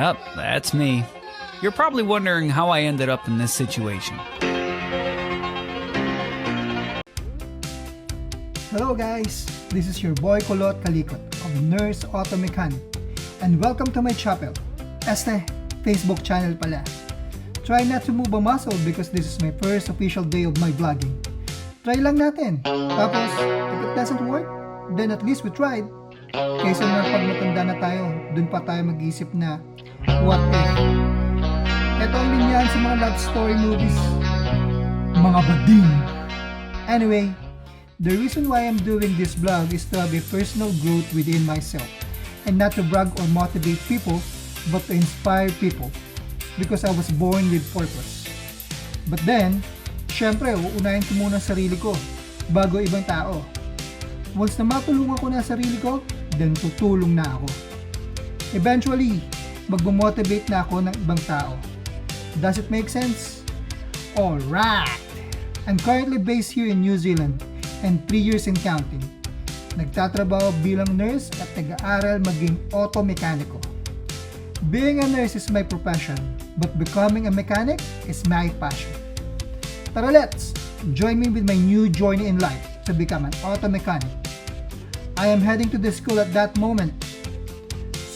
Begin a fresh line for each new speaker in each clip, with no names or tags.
Yep, that's me. You're probably wondering how I ended up in this situation.
Hello guys, this is your boy Kulot Kalikot of Nurse Auto Mechanic and welcome to my channel. Facebook channel pala. Try not to move a muscle because this is my first official day of my vlogging. Try lang natin. Tapos, if it doesn't work, then at least we tried. Kaysa naman pag matanda na tayo, dun pa tayo mag-isip na what if. Ito ang linyahan sa mga love story movies. Mga bading. Anyway, the reason why I'm doing this vlog is to have a personal growth within myself and not to brag or motivate people but to inspire people because I was born with purpose. But then, syempre, uunahin ko muna sarili ko bago ibang tao. Once na matulungan ko na sarili ko, then tutulong na ako. Eventually, magmo-motivate na ako ng ibang tao. Does it make sense? Alright! I'm currently based here in New Zealand and 3 years in counting. Nagtatrabaho bilang nurse at nag-aaral maging auto mekaniko. Being a nurse is my profession, but becoming a mechanic is my passion. Tara let's join me with my new journey in life to become an auto mechanic. I am heading to the school at that moment.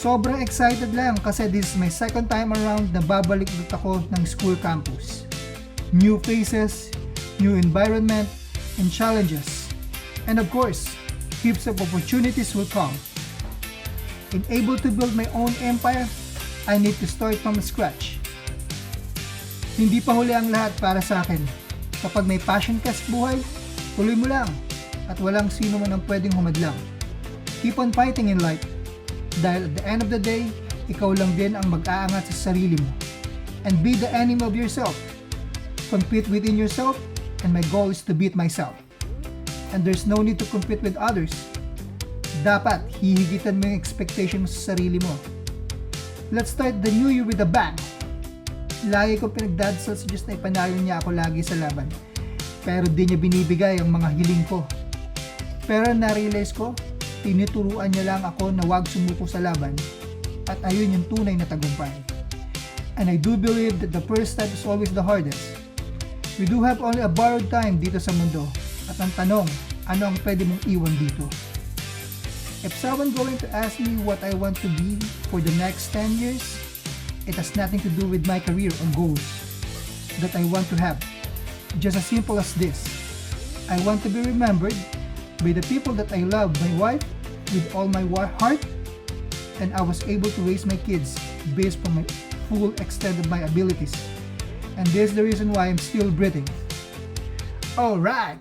Sobrang excited lang kasi this is my second time around na babalik ulit ako ng school campus. New faces, new environment, and challenges. And of course, heaps of opportunities will come. In able to build my own empire, I need to start from scratch. Hindi pa huli ang lahat para sa akin. Kapag may passion ka sa buhay, tuloy mo lang at walang sino man ang pwedeng humadlang. Keep on fighting in life dahil at the end of the day, ikaw lang din ang mag-aangat sa sarili mo. And be the enemy of yourself. Compete within yourself, and my goal is to beat myself. And there's no need to compete with others. Dapat hihigitan mo yung expectation mo sa sarili mo. Let's start the new year with a bang. Lagi ko pinagdadasal sa Diyos na ipanalo niya ako lagi sa laban. Pero di niya binibigay ang mga hiling ko. Pero na-realize ko, tinuturuan niya lang ako na huwag sumuko sa laban. At ayun yung tunay na tagumpay. And I do believe that the first step is always the hardest. We do have only a borrowed time dito sa mundo. At ang tanong, ano ang pwede mong iwan dito? If someone going to ask me what I want to be for the next 10 years, it has nothing to do with my career or goals that I want to have. Just as simple as this. I want to be remembered by the people that I love, my wife, with all my heart, and I was able to raise my kids based on my full extent of my abilities. And this is the reason why I'm still breathing. Alright!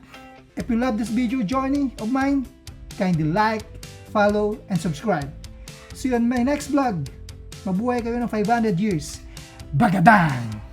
If you love this video journey of mine, kindly like, follow, and subscribe. See you on my next vlog. Mabuhay kayo ng 500 years. Bagadang!